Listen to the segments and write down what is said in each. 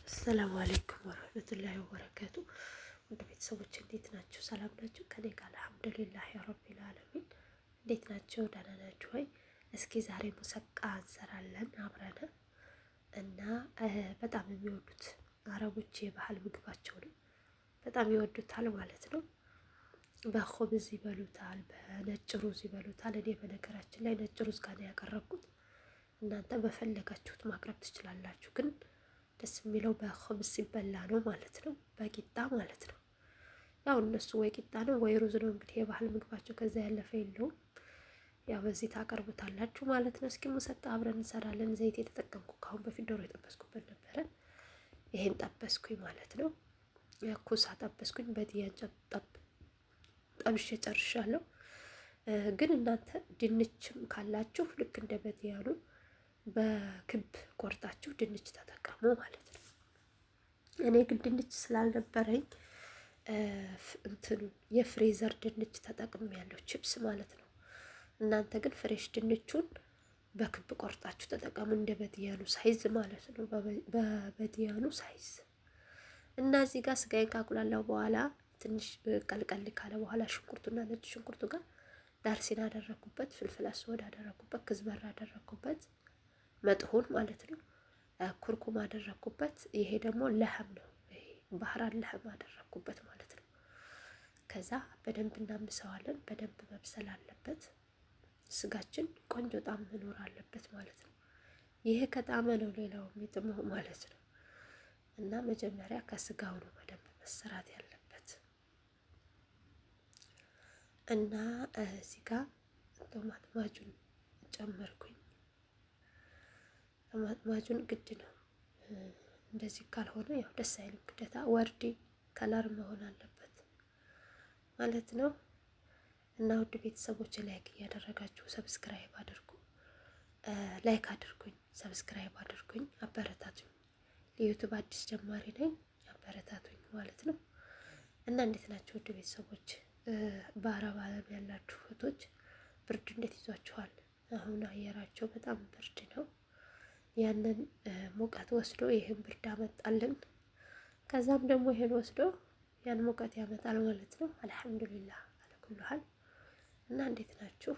አሰላሙ አለይኩም ወረህመቱላሂ ወበረካቱ። ውድ ቤተሰቦች እንዴት ናቸው? ሰላም ናቸው? ከኔ ጋር አልሐምዱሊላህ ያ ረቢል ዓለሚን። እንዴት ናቸው? ደህና ናችሁ ወይ? እስኪ ዛሬ ሙሰቃ እንሰራለን አብረን እና በጣም የሚወዱት አረቦች የባህል ምግባቸው ነው። በጣም ይወዱታል ማለት ነው። በኹብዝ ይበሉታል፣ በነጭ ሩዝ ይበሉታል። እኔ በነገራችን ላይ ነጭ ሩዝ ጋር ነው ያቀረብኩት። እናንተ በፈለጋችሁት ማቅረብ ትችላላችሁ ግን ደስ የሚለው በኹብዝ ሲበላ ነው ማለት ነው። በቂጣ ማለት ነው። ያው እነሱ ወይ ቂጣ ነው ወይ ሩዝ ነው እንግዲህ የባህል ምግባቸው፣ ከዛ ያለፈ የለውም። ያው በዚህ ታቀርቡታላችሁ ማለት ነው። እስኪ ሙሰቃ አብረን እንሰራለን። ዘይት የተጠቀምኩ ካሁን በፊት ዶሮ የጠበስኩበት ነበረ። ይሄን ጠበስኩኝ ማለት ነው። ኩሳ ጠበስኩኝ። በዲያን ጠብሼ ጨርሻለሁ። ግን እናንተ ድንችም ካላችሁ ልክ እንደ በዲያኑ በክብ ቆርጣችሁ ድንች ተጠቀሙ ማለት ነው። እኔ ግን ድንች ስላልነበረኝ እንትኑ የፍሬዘር ድንች ተጠቅም ያለው ቺፕስ ማለት ነው። እናንተ ግን ፍሬሽ ድንቹን በክብ ቆርጣችሁ ተጠቀሙ፣ እንደ በዲያኑ ሳይዝ ማለት ነው። በበዲያኑ ሳይዝ እና እዚህ ጋር ስጋዬን ካቁላላው በኋላ ትንሽ ቀልቀል ካለ በኋላ ሽንኩርቱና ነጭ ሽንኩርቱ ጋር ዳርሲን አደረኩበት፣ ፍልፍል አስወድ አደረኩበት፣ ክዝበራ አደረኩበት፣ መጥሁን ማለት ነው። ኩርኩም አደረኩበት። ይሄ ደግሞ ለህም ነው። ይሄ ባህራን ለህም አደረኩበት ማለት ነው። ከዛ በደንብ እናምሰዋለን። በደንብ መብሰል አለበት። ስጋችን ቆንጆ ጣዕም መኖር አለበት ማለት ነው። ይሄ ከጣመ ነው ሌላው የሚጥመው ማለት ነው። እና መጀመሪያ ከስጋው ነው በደንብ መሰራት ያለበት። እና እዚህ ጋር ቶማት ማጁን ጨመርኩኝ። ማጁን ግድ ነው። እንደዚህ ካልሆነ ያው ደስ አይልም። ግዴታ ወርዲ ከለር መሆን አለበት ማለት ነው። እና ውድ ቤተሰቦች ላይክ እያደረጋችሁ ሰብስክራይብ አድርጉ። ላይክ አድርጉኝ፣ ሰብስክራይብ አድርጉኝ፣ አበረታቱኝ። ለዩቲዩብ አዲስ ጀማሪ ነኝ፣ አበረታቱኝ ማለት ነው። እና እንዴት ናቸው ውድ ቤተሰቦች? በአረብ ዓለም ያላችሁ እህቶች ብርድ እንዴት ይዟችኋል? አሁን አየራቸው በጣም ብርድ ነው። ያንን ሙቀት ወስዶ ይሄን ብርድ አመጣልን። ከዛም ደግሞ ይሄን ወስዶ ያን ሙቀት ያመጣል ማለት ነው። አልሐምዱሊላህ አለኩልሃል። እና እንዴት ናችሁ?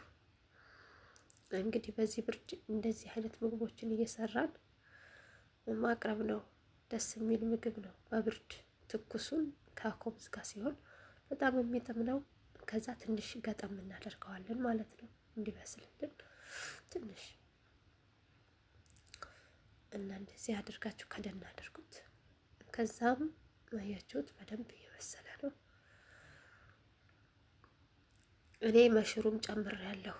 እንግዲህ በዚህ ብርድ እንደዚህ አይነት ምግቦችን እየሰራን ማቅረብ ነው። ደስ የሚል ምግብ ነው። በብርድ ትኩሱን ከኹብዝ ጋር ሲሆን በጣም የሚጥም ነው። ከዛ ትንሽ ገጠም እናደርገዋለን ማለት ነው እንዲበስልልን ትንሽ እና እንደዚህ አድርጋችሁ ከደን አድርጉት። ከዛም አያችሁት በደንብ እየበሰለ ነው። እኔ መሽሩም ጨምሬያለሁ።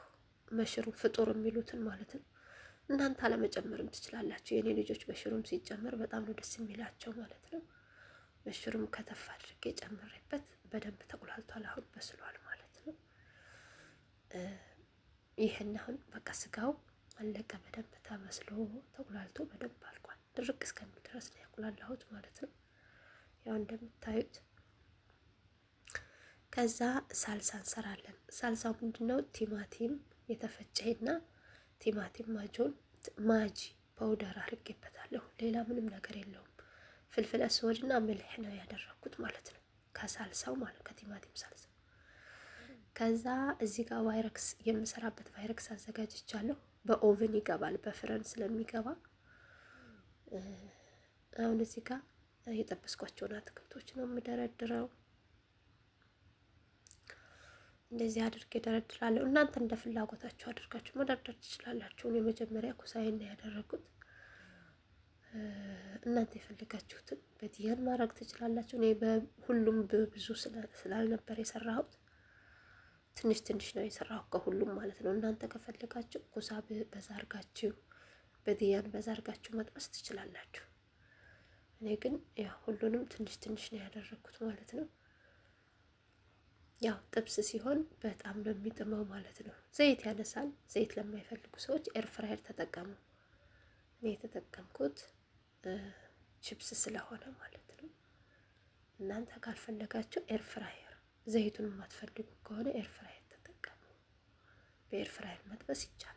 መሽሩም ፍጡር የሚሉትን ማለት ነው። እናንተ አለመጨመርም ትችላላችሁ። የኔ ልጆች መሽሩም ሲጨመር በጣም ነው ደስ የሚላቸው ማለት ነው። መሽሩም ከተፍ አድርጌ ጨምሬበት በደንብ ተቁላልቷል። አሁን በስሏል ማለት ነው። ይሄን አሁን በቃ ስጋው አለቀ። በደንብ ተመስሎ ተቁላልቶ በደንብ አልቋል። ድርቅ እስከሚል ድረስ ነው ያቁላላሁት ማለት ነው። ያው እንደምታዩት ከዛ ሳልሳ እንሰራለን። ሳልሳው ምንድነው? ቲማቲም የተፈጨና ቲማቲም ማጂ ፓውደር አድርጌበታለሁ። ሌላ ምንም ነገር የለውም። ፍልፍል አስወድና ምልህ ነው ያደረኩት ማለት ነው። ከሳልሳው ማለት ከቲማቲም ሳልሳ። ከዛ እዚህ ጋር ቫይረክስ የምሰራበት ቫይረክስ አዘጋጅቻለሁ። በኦቭን ይገባል፣ በፍረን ስለሚገባ አሁን እዚህ ጋር የጠበስኳቸውን አትክልቶች ነው የምደረድረው። እንደዚህ አድርጌ ደረድራለሁ። እናንተ እንደ ፍላጎታችሁ አድርጋችሁ መደርደር ትችላላችሁ። እኔ መጀመሪያ ኩሳዬን ነው ያደረኩት። እናንተ የፈለጋችሁትን በዲያን ማድረግ ትችላላችሁ። እኔ በሁሉም ብዙ ስላልነበር የሰራሁት ትንሽ ትንሽ ነው የሰራሁት ከሁሉም ማለት ነው። እናንተ ከፈለጋችሁ ኩሳ በዛ አርጋችሁ በዲያን በዛ አርጋችሁ መጥበስ ትችላላችሁ። እኔ ግን ያው ሁሉንም ትንሽ ትንሽ ነው ያደረኩት ማለት ነው። ያው ጥብስ ሲሆን በጣም ነው የሚጥመው ማለት ነው። ዘይት ያነሳል። ዘይት ለማይፈልጉ ሰዎች ኤርፍራየር ተጠቀሙ። እኔ የተጠቀምኩት ቺፕስ ስለሆነ ማለት ነው። እናንተ ካልፈለጋችሁ ኤርፍራየር፣ ዘይቱን የማትፈልጉ ከሆነ ኤርፍራየር ተጠቀሙ። በኤርፍራየር መጥበስ ይቻላል።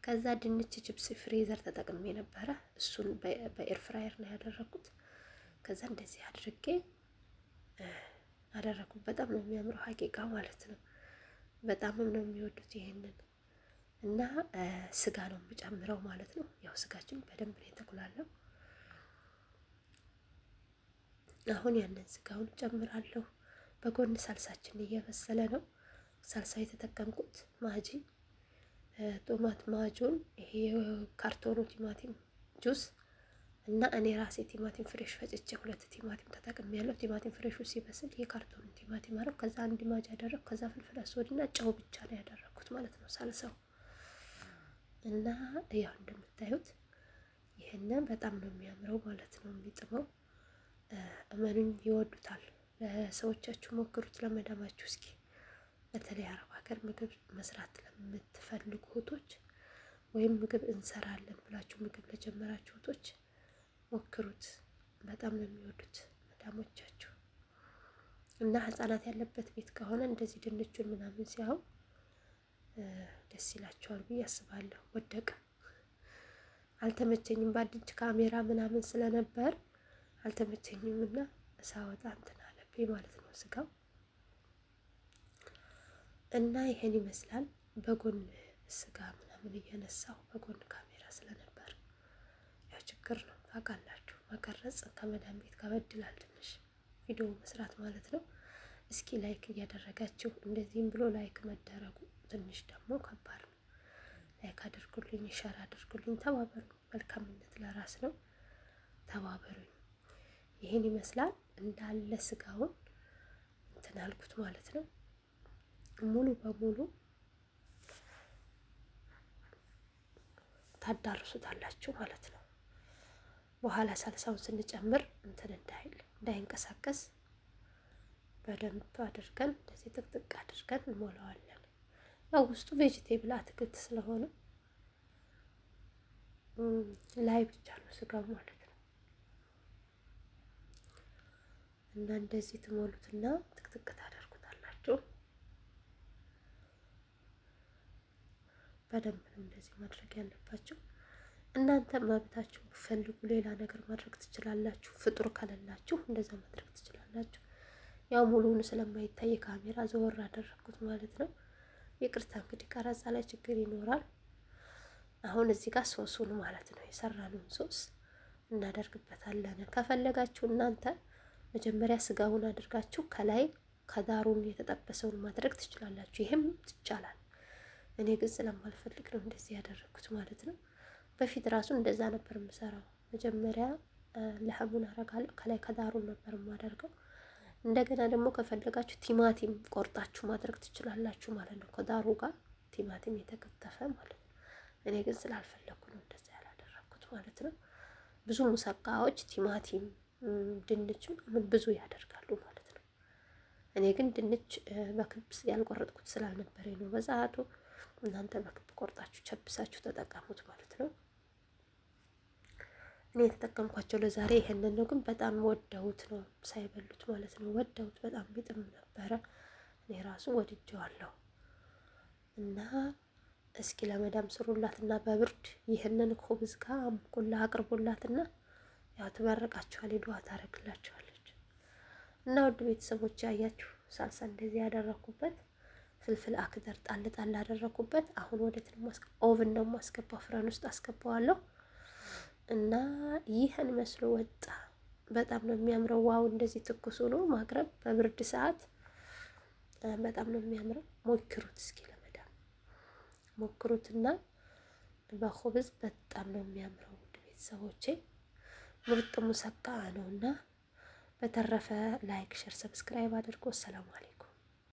ከዛ ድንች ቺፕስ ፍሪዘር ተጠቅሜ ነበረ። እሱን በኤርፍራየር ነው ያደረኩት። ከዛ እንደዚህ አድርጌ አደረኩት። በጣም ነው የሚያምረው ሀቂቃ ማለት ነው። በጣምም ነው የሚወዱት ይሄንን እና ስጋ ነው የምጨምረው ማለት ነው። ያው ስጋችን በደንብ ነው የተቁላለው። አሁን ያንን ስጋውን ጨምራለሁ። በጎን ሳልሳችን እየበሰለ ነው። ሳልሳ የተጠቀምኩት ማጂ ቶማት ማጁን፣ ይሄ ካርቶኑ ቲማቲም ጁስ እና እኔ ራሴ ቲማቲም ፍሬሽ ፈጭቼ 2 ቲማቲም ተጠቅሜያለሁ። ቲማቲም ፍሬሹ ሲበስል የካርቶኑ ቲማቲም አረኩ። ከዛ አንድ ማጅ አደረኩ። ከዛ ፍልፍል አስወድና ጨው ብቻ ነው ያደረኩት ማለት ነው ሳልሳው። እና ያው እንደምታዩት ይሄንን በጣም ነው የሚያምረው ማለት ነው የሚጥመው። እመኑኝ ይወዱታል። ለሰዎቻችሁ ሞክሩት፣ ለመዳማችሁ እስኪ። በተለይ አረብ ሀገር ምግብ መስራት ለምትፈልጉ እህቶች ወይም ምግብ እንሰራለን ብላችሁ ምግብ ለጀመራችሁ እህቶች ሞክሩት። በጣም ነው የሚወዱት መዳሞቻችሁ። እና ህጻናት ያለበት ቤት ከሆነ እንደዚህ ድንቹን ምናምን ሲያው ደስ ይላቸዋል ብዬ አስባለሁ። ወደቀ አልተመቸኝም፣ በአዲስ ካሜራ ምናምን ስለነበር አልተመቸኝም እና ሳወጣ እንትን አለብኝ ማለት ነው ስጋው። እና ይሄን ይመስላል። በጎን ስጋ ምናምን እየነሳው በጎን ካሜራ ስለነበር ያው ችግር ነው ታውቃላችሁ። መቀረጽ ከመዳን ቤት ከበድላል ትንሽ ቪዲዮ መስራት ማለት ነው። እስኪ ላይክ እያደረጋችሁ፣ እንደዚህም ብሎ ላይክ መደረጉ ትንሽ ደግሞ ከባድ ነው። ላይክ አድርጉልኝ፣ ሸር አድርጉልኝ፣ ተባበሩ። መልካምነት ለራስ ነው። ተባበሩኝ። ይሄን ይመስላል እንዳለ ስጋውን እንትን አልኩት ማለት ነው። ሙሉ በሙሉ ታዳርሱታላችሁ ማለት ነው። በኋላ ሳልሳውን ስንጨምር እንትን እንዳይንቀሳቀስ በደንብ አድርገን እንደዚህ ጥቅጥቅ አድርገን እንሞላዋለን። ያው ውስጡ ቬጂቴብል አትክልት ስለሆነ ላይ ብቻ ነው ስጋው ማለት ነው። እና እንደዚህ ትሞሉትና ጥቅጥቅ ታደርጉታላችሁ። በደንብ ነው እንደዚህ ማድረግ ያለባችሁ። እናንተ መብታችሁ ብትፈልጉ ሌላ ነገር ማድረግ ትችላላችሁ። ፍጡር ከሌላችሁ እንደዛ ማድረግ ትችላላችሁ። ያው ሙሉውን ስለማይታይ ካሜራ ዘወር አደረኩት ማለት ነው። ይቅርታ እንግዲህ ቀረጻ ላይ ችግር ይኖራል። አሁን እዚህ ጋር ሶሱን ማለት ነው የሰራነውን ሶስ እናደርግበታለን። ከፈለጋችሁ እናንተ መጀመሪያ ስጋውን አድርጋችሁ ከላይ ከዳሩን የተጠበሰውን ማድረግ ትችላላችሁ። ይሄም ይቻላል። እኔ ግን ስለማልፈልግ ነው እንደዚህ ያደረኩት ማለት ነው። በፊት ራሱ እንደዛ ነበር የምሰራው። መጀመሪያ ለሐሙን አረጋለሁ፣ ከላይ ከዳሩን ነበር የማደርገው። እንደገና ደግሞ ከፈለጋችሁ ቲማቲም ቆርጣችሁ ማድረግ ትችላላችሁ ማለት ነው፣ ከዳሩ ጋር ቲማቲም የተከተፈ ማለት ነው። እኔ ግን ስላልፈለኩ ነው እንደዛ ያላደረኩት ማለት ነው። ብዙ ሙሰቃዎች ቲማቲም፣ ድንች ምን ብዙ ያደርጋሉ ማለት ነው። እኔ ግን ድንች በክብ ያልቆረጥኩት ስላልነበረኝ ነው በሰዓቱ። እናንተ በክብ ቆርጣችሁ ቸብሳችሁ ተጠቀሙት ማለት ነው። እኔ የተጠቀምኳቸው ለዛሬ ይሄንን ነው። ግን በጣም ወደውት ነው ሳይበሉት ማለት ነው። ወደውት በጣም ቢጥም ነበረ። እኔ ራሱ ወድጀዋለሁ። እና እስኪ ለመዳም ስሩላትና በብርድ ይህንን ኮብዝ ጋር አምቁላ አቅርቡላትና ያው ትመረቃችኋል፣ ዱዓ ታረግላችኋለች። እና ውድ ቤተሰቦች ያያችሁ ሳልሳ እንደዚህ ያደረኩበት ፍልፍል አክደር ጣል ጣል አደረኩበት። አሁን ወደ ኦቭን ነው ማስገባው፣ ፍረን ውስጥ አስገባዋለሁ። እና ይህን መስሎ ወጣ። በጣም ነው የሚያምረው። ዋው! እንደዚህ ትኩስ ሆኖ ማቅረብ በብርድ ሰዓት በጣም ነው የሚያምረው። ሞክሩት እስኪ ለመዳም ሞክሩትና በኹብዝ በጣም ነው የሚያምረው። ውድ ቤተሰቦቼ ምርጥ ሙሰቃ ነውና፣ በተረፈ ላይክ፣ ሼር፣ ሰብስክራይብ አድርጎ ሰላም አለይኩም።